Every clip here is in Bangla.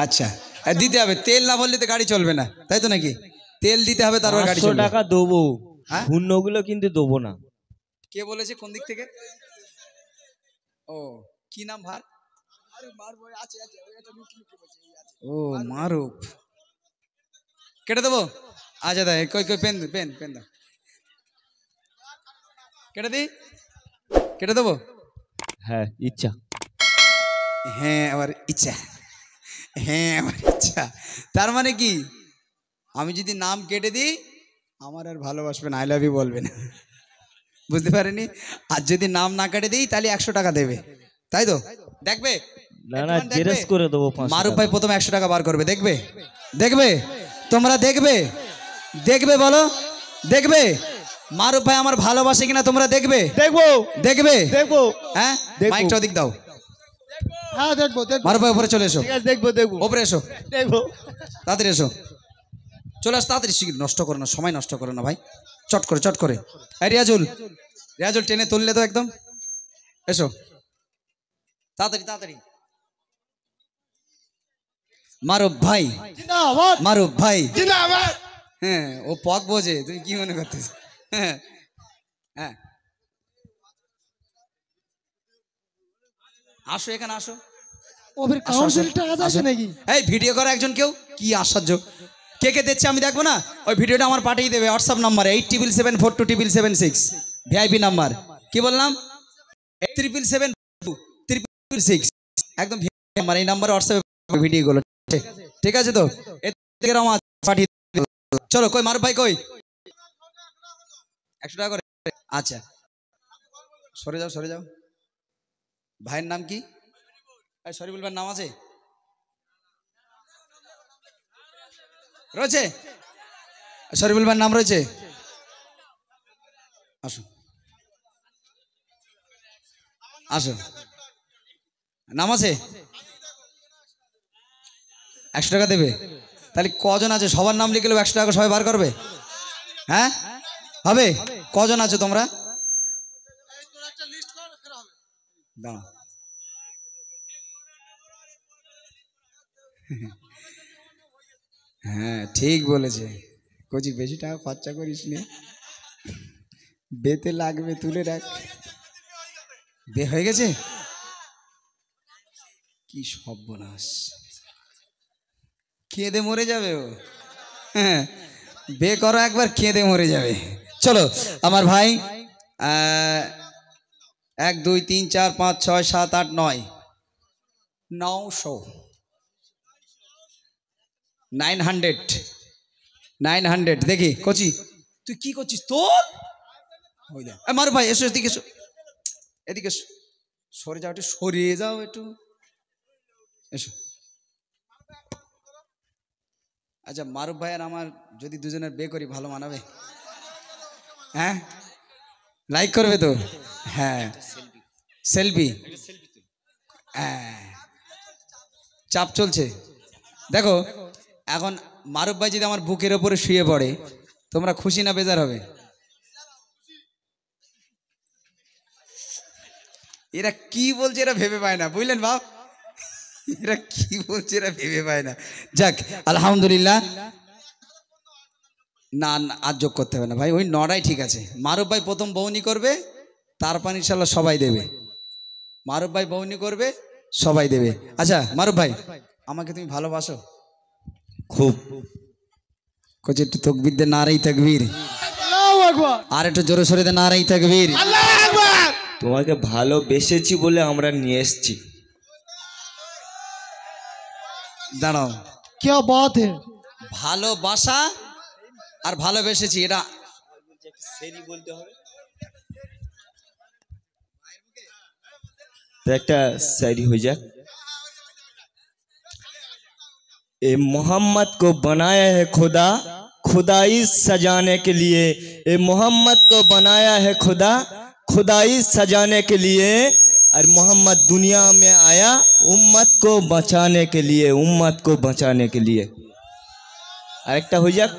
আচ্ছা দিতে হবে, তেল না বললে তো গাড়ি চলবে না, তাই তো নাকি? তেল দিতে হবে, তারপর গাড়ি 500 চলবে। টাকা দেবো, হ্যাঁ শূন্যগুলো কিন্তু দেবো না। কে বলেছে, কোন দিক থেকে? ও কি নাম ভার? ও মারুফ, কেটে দেবো। আচ্ছা দাদা কই কই পেন পেন পেন দাও, কেটে দিই, কেটে দেবো। হ্যাঁ ইচ্ছা। হ্যাঁ আমার ইচ্ছা, হ্যাঁ আমার ইচ্ছা। তার মানে কি, আমি যদি নাম কেটে দিই আমার আর ভালোবাসবেন, আই লাভ ইউ বলবেন, বুঝতে পারেনি? আর যদি নাম না কেটে দিই তাহলে 100 টাকা দেবে, তাই তো? দেখবে না না, একটুখানি দেখবে। জেরক্স করে দেবো 500 মারুফ টাকা। ভাই প্রথম 100 টাকা বার করবে, দেখবে, দেখবে, তোমরা দেখবে, দেখবে বলো, দেখবে মারুফ ভাই আমার ভালোবাসে কিনা তোমরা দেখবে, দেখবো দেখবে, দেখবো। হ্যাঁ দেখবো। মাইকটা ওদিক দাও। হ্যাঁ দেখবো দেখবো। মারুফ ভাই উপরে চলে এসো, ঠিক আছে দেখবো দেখবো উপরে এসো, দেখবো। তাড়াতাড়ি এসো, চলে আস তাড়াতাড়ি, শীঘ্র, নষ্ট করো না, সময় নষ্ট করো না ভাই, চট করে চট করে। এই রিয়াজুল, রিয়াজুল টেনে তুললে তো একদম, এসো তাড়াতাড়ি তাড়াতাড়ি। মারুফ ভাই, জিন্দাবাদ মারুফ ভাই, জিন্দাবাদ। হ্যাঁ ও পক বোঝে, তুমি কি মনে করতেছ? হ্যাঁ হ্যাঁ আসো এখানে আসো। ও ফির আসো, কাউন্সিল আসো, টাকা আসো। আছে নাকি? এই ভিডিও করে একজন কেউ, কি আশ্চর্য, কে কে দিচ্ছে আমি দেখবো না? ওই ভিডিওটা আমার পাঠিয়ে দেবে হোয়াটসঅ্যাপ নাম্বারে 8774277776 ভিআইপি নাম্বার। কি বললাম? 8774277776 একদম VIP নাম্বার, এই নাম্বারে হোয়াটসঅ্যাপে ভিডিওগুলো, ঠিক আছে তো? এর থেকে আমার পাঠিয়ে দেবে। চলো কই মারুফ ভাই কই? 100 টাকা করে, আচ্ছা সরে যাও সরে যাও। ভাইয়ের নাম কি? শরীফুল ভাইয়ের নাম আছে, রয়েছে? শরীফুল ভাইয়ের নাম রয়েছে, আসো আসো, নাম আছে, 100 টাকা দেবে। তাহলে কজন আছে, সবার নাম লিখলেও 100 টাকা সবাই বার করবে? হ্যাঁ হবে, কজন আছে তোমরা? দাঁড়াও, হ্যাঁ ঠিক বলেছে, কচি বেশি টাকা খরচা করিস নি, বেতে লাগবে, তুলে রাখ। বে হয়ে গেছে, কি সর্বনাশ, কেঁদে মরে যাবে ও, হ্যাঁ বে করো একবার, কেঁদে মরে যাবে। চলো আমার ভাই, 1 2 3 4 5 6 7 8 9 900 900 দেখি কচি, তুই কি করছিস তোর? মারু ভাই এসো, এদিকে এসো, এদিকে এসো, সরে যাও একটু, সরিয়ে যাও একটু, এসো। আচ্ছা মারুফ ভাই আর আমার যদি দুজনের বে করি ভালো মানাবে? হ্যাঁ লাইক করবে তো? হ্যাঁ সেলফি, হ্যাঁ চাপ চলছে। দেখো এখন মারুফ ভাই যদি আমার বুকের ওপরে শুয়ে পড়ে, তোমরা খুশি না বেজার হবে? এরা কি বলছে এরা ভেবে পায় না, বুঝলেন বাপ, এরা কি বলছে এরা ভেবে পায় না। যাক আলহামদুলিল্লাহ, না না আর যোগ করতে হবে না ভাই, ওই নড়াই ঠিক আছে। মারুফ ভাই প্রথম বউনি করবে, তারপর ইনশাল্লাহ সবাই দেবে। মারুফ ভাই বউনি করবে, সবাই দেবে। আচ্ছা মারুফ ভাই, আমাকে তুমি ভালোবাসো? খুব। কোচ একটু তকবীর দে, নারেই তাকবীর, আল্লাহু আকবার আর একটু জোরে সরে দে, নারেই তাকবীর। আল্লাহু আকবার। তোমাকে ভালোবেসেছি বলে আমরা নিয়ে এসেছি। দাঁড়াও, क्या बात है। ভালোবাসা আর ভালোবেসেছি এটা বলতে হবে তো, একটা शायरी हो जाए। ए मोहम्मद को बनाया है खुदा, खुदाई सजाने के लिए। ए मोहम्मद को बनाया है खुदा, खुदाई सजाने के लिए। और मोहम्मद दुनिया में आया उम्मत को बचाने के लिए, उम्मत को बचाने के लिए। আরেকটা হয়ে যাক।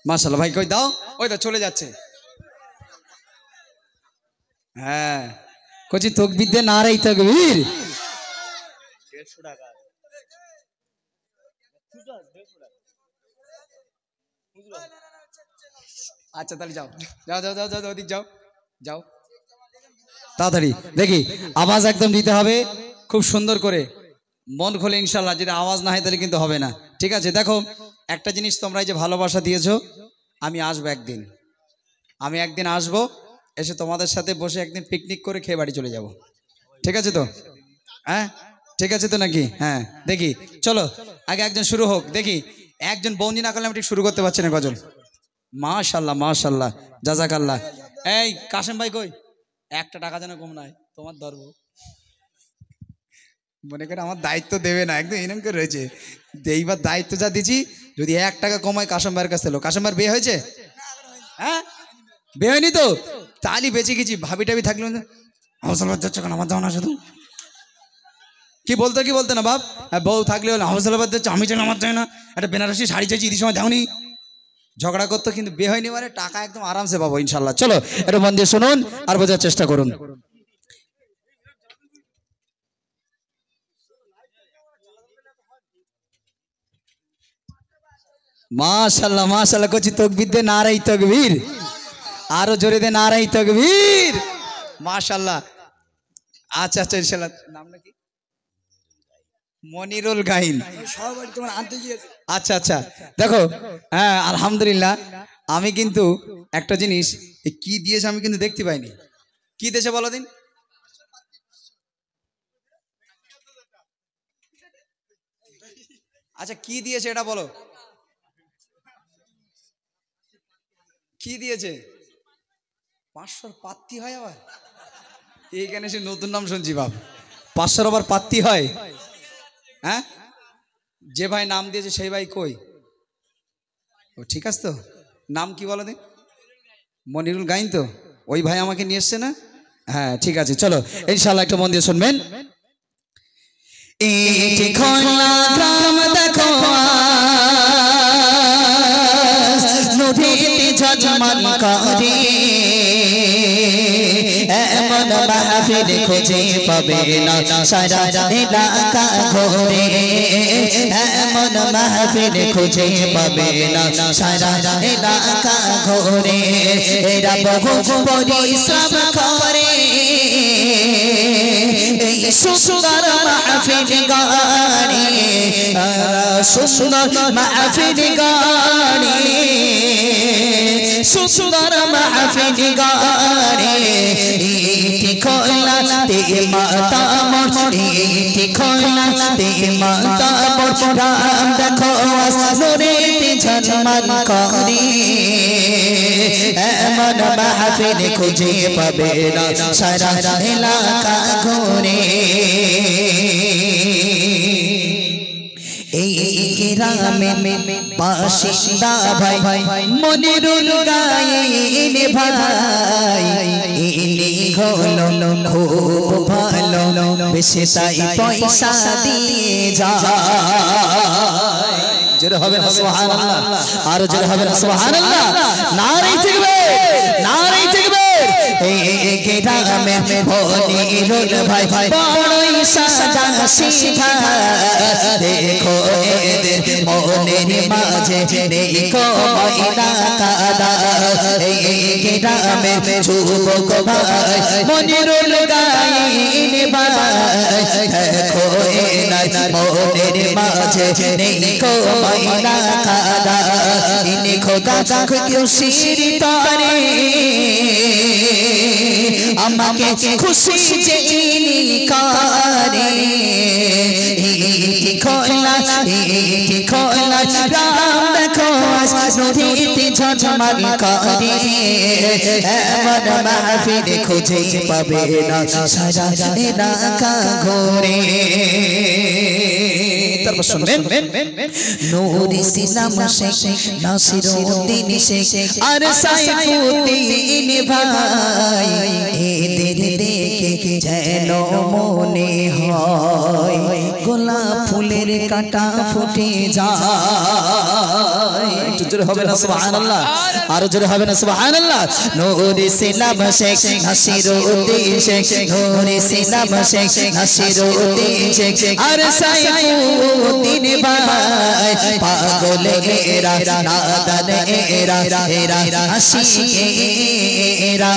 মাশাআল্লাহ ভাই কই দাও, ওই তো চলে যাচ্ছে। হ্যাঁ কচি তকবীর নারাই তাকবীর। আচ্ছা তাহলে যাও যাও যাও যাও যাও ওদিক যাও যাও তাড়াতাড়ি। দেখি আওয়াজ একদম দিতে হবে খুব সুন্দর করে, মন খোলে ইনশাল্লাহ। যদি আওয়াজ না হয় তাহলে কিন্তু হবে না, ঠিক আছে? দেখো একটা জিনিস, তোমরা এই যে ভালোবাসা দিয়েছো, আমি আসবো একদিন, আমি একদিন আসবো, এসে তোমাদের সাথে বসে একদিন পিকনিক করে খেয়ে বাড়ি চলে যাব, ঠিক আছে তো? হ্যাঁ ঠিক আছে তো নাকি? হ্যাঁ দেখি চলো আগে একজন শুরু হোক, দেখি একজন বন্দি না করলে আমি ঠিক শুরু করতে পারছি না গজল। মাশাল্লাহ মাশাল্লাহ জাজাকাল্লাহ। এই কাশেম ভাই কই? একটা টাকা যেন কম নাই, তোমার ধরবো। মনে করে আমার দায়িত্ব দেবে না, একদম এরকম করে রয়েছে। এইবার দায়িত্ব যা দিচ্ছি, যদি 1 টাকা কমায় কাশেম ভাইয়ের কাছে এলো। কাশেম ভাইয়ের বিয়ে হয়েছে? হ্যাঁ বিয়ে হয়নি তো? তাহলে বেঁচে গেছি। ভাবি টাবি থাকলে হাউসালাবাদ যাচ্ছে কেন, আমার যাও না শুধু। কি বলতে না বাপ? বউ থাকলে হলো হাউসালাবাদ যাচ্ছে, আমি চাই আমার চাই না। একটা বেনারসি শাড়ি চাইছি, ঈদের সময় দাওনি, ঝগড়া করতো। কিন্তু বিয়ে হয়নি মানে টাকা একদম আরামসে পাবো ইনশাল্লাহ। চলো একটু মন দিয়ে শুনুন আর বোঝার চেষ্টা করুন। মাশাল্লাহ মাশাল্লাহ কচি তকবীর দে নারাই তাকবীর, আরো জোরে দে নারাই তাকবীর। মাশাল্লাহ। আচ্ছা আচ্ছা ইনশাল্লাহ। নামটা কি? মনিরুল গাইন। আচ্ছা আচ্ছা দেখো, হ্যাঁ আলহামদুলিল্লাহ। আমি কিন্তু একটা জিনিস, কি দিয়েছে আমি কিন্তু দেখতে পাইনি। কি দিয়েছে বলো দিন? আচ্ছা কি দিয়েছে এটা বলো, কি দিয়েছে? 500 পাত্তি হয় আবার? এইখানে সে নতুন নাম শুনছি বাপ, 500 আবার পাত্তি হয়? হ্যাঁ যে ভাই নাম দিয়েছে সেই ভাই কই? ও ঠিক আছে তো, নাম কি বলো দিন? মনিরুল গাইন তো, ওই ভাই আমাকে নিয়ে এসছে না? হ্যাঁ ঠিক আছে চলো ইনশাআল্লাহ একটু মন দিয়ে শুনবেন। এটি খোলা গ্রাম দেখো নদীতে ঝলমল করে, এমন মাহফিল খুঁজে পাবে না সারা এলাকা ঘুরে, এমন মাহফিল খুঁজে পাবে না সারা এলাকা ঘুরে। এরা বহু পরিশ্রম করে এই সুন্দর মাহফিল গানে, সুন্দর মাহফিল গানে, সুন্দর মাহফিল গানে। ইতি খোলা তে মাতা মোর, ইতি খোলা তে মাতা মোর, রাম দেখো নূরেতে ঝলমল করে, এমন মাহফিল খুঁজে পাবে না সারা এলাকা ঘুরে। এই গ্রামে বাসিন্দা ভাই মনিরুল গাইন ভাই, ইনি হলো খুব ভালো, বেশি তাই পয়সা দিয়ে যায়। জোরে হবে না সুবহানাল্লাহ, আর জোরে হবে না সুবহানাল্লাহ। নারে তাকবীর, নারে তাকবীর। এই গ্রামে মনিরুল ভাই বড়ই সাদা সিধা, দেখো এদের মনের মাঝে নেই কয়না কাদা। এই গ্রামে যুবক ভাই মনিরুল গাইন ভাই, দেখো এদের মনের মাঝে নেই কয়না কাদা। ইনি খোদা কেউ সিঁড়ি পারে, আমাকে খুশি যে ইনি করে। ইতি খোলা রাম দেখো নদীতে ঝলমল করে, এমন মাহফিল খুঁজে পাবে না সারা এলাকা ঘুরে। তারপর শুনবেন নূর ইসলাম শেখ, নাসিরউদ্দিন শেখ আর সাইফুদ্দিন ভাই, এদের দেখে যেন মনে হয় গোলাপ ফুলের কাঁটা ফুটে যায় একটু জোরে হবে না সুবহানাল্লাহ আর জোরে হবে না সুবহানাল্লাহ নূরে সিলাম শেখ নাসিরউদ্দিন শেখ নূরে সিলাম শেখ নাসিরউদ্দিন শেখ আর সাইফুদ্দিন ভাই পাগল এরা নাদান এরা এরা আশিকেরা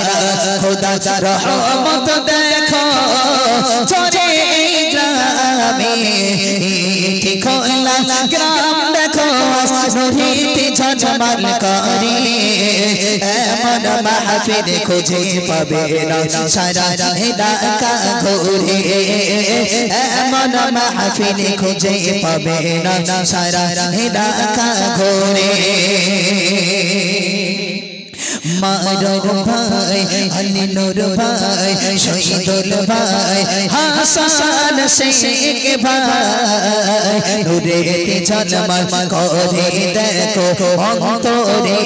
খোদা রহমত দেখো চরে গ্রামে ঠিক হলা গ্রাম দেখো নুরিতে ঝলমল করে এমন মাহফিল খুঁজে পাবে না সারা এলাকা ঘুরে এমন মাহফিল খুঁজে পাবে না সারা এলাকা ঘুরে মারুফ ভাই আলী নূর ভাই শহীদুল ভাই হাসান শেখ ভাই নূরেতে ঝলমল করে দেখো অন্তরে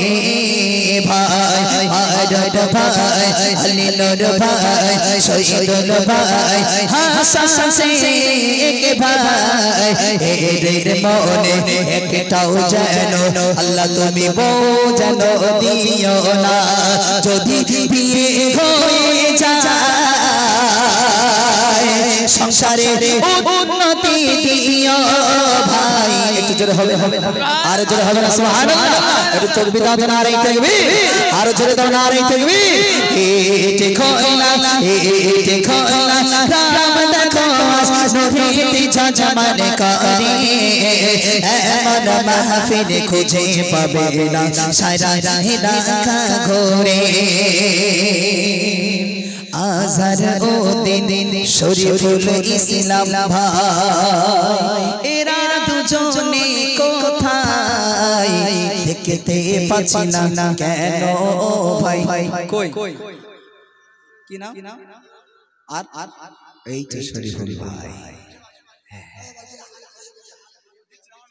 ভাই মারুফ ভাই আলী নূর ভাই শহীদুল ভাই হাসান শেখ ভাই এদের মনে একটাও যেন আল্লাহ তুমি বোঝানো দিও না যদি বিয়ে হয়ে যায় সংসারে উন্নতি দিও ভাই একটু জোরে হবে আর জোরে হবে না সুবহানাল্লাহ একটু তাকবীর দাও নারে তাকবীর আর জোরে দাও নারে তাকবীর দেখো না দেখো না রাম দেখো নুরিতে ঝলমল করে এমন মাহফিল খুঁজে পাবে না সারা এলাকা ঘুরে আজহার উদ্দিন শরীফুল ইসলাম ভাই এরা দুজনে কোথায় দেখতে পাচ্ছি না কেন ভাই কই কি নাম আর এই তো শরীফুল ভাই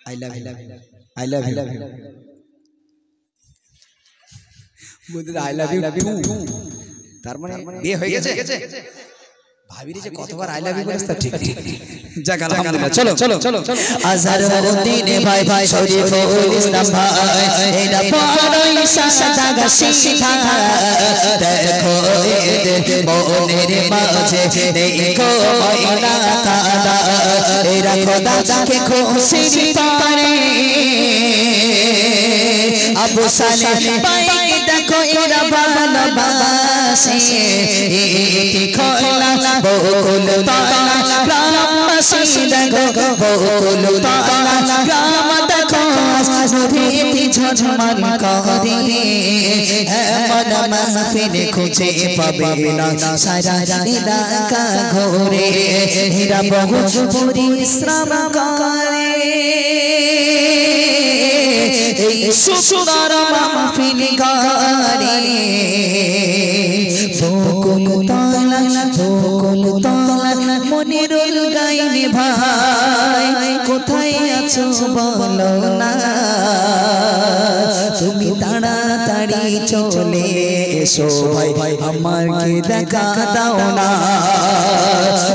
আই লাভ ইউ বুঝতে আই লাভ ইউ টু তার মানে বিয়ে হয়ে গেছে ভাবিরে যে কতবার আই লাভ ইউ বলেছ তা ঠিক যাক আলহামদুলিল্লাহ চলো চলো চলো আজহার উদ্দিন ভাই ভাই শরীফুল ইসলাম ভাই এরা বড়ই সাদা গাছিটা দেখো এদের মনের মাঝে দেখো ময়না কাদা এরা খোদাকে খুশি পারে আবু সালেহ বাইক দেখো এরা ভালোবাসে দেখো না বকুল তলা গ্রামবাসী দেখো বকুল তলা গ্রাম দেখো নুরিতে ঝলমল করে এমন মাহফিল খুঁজে পাবে না সারা এলাকা ঘুরে এরা বহু পরিশ্রম করে এই সুন্দর মাহফিল করে বকুল তলা মনিরুল গাইনি ভাই কোথায় আছো বলো না তুমি তাড়াতাড়ি চলে এসো ভাই আমাকে দেখা দাও না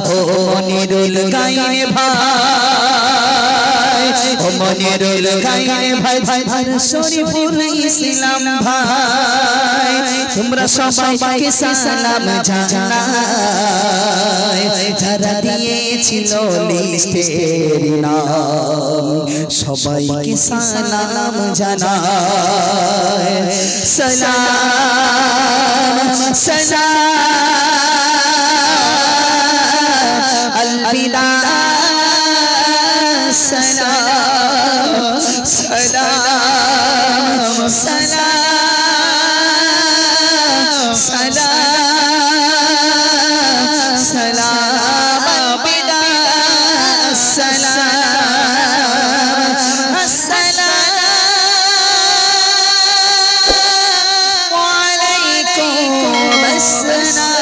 ও মনিরুল গাইনি ভাই ও মনিরুল গাইনি ভাই ভাই শরীফুল ইসলাম ভাই তোমরা সবাইকে সালাম জানাই যারা দিয়েছিল লিস্টের নাম সবাইকে সালাম জানাই সালাম সালাম আলবিদা সালাম সালাম সালাম সালাম সালাম বিদা সালাম আসসালামু আলাইকুম আসসালাম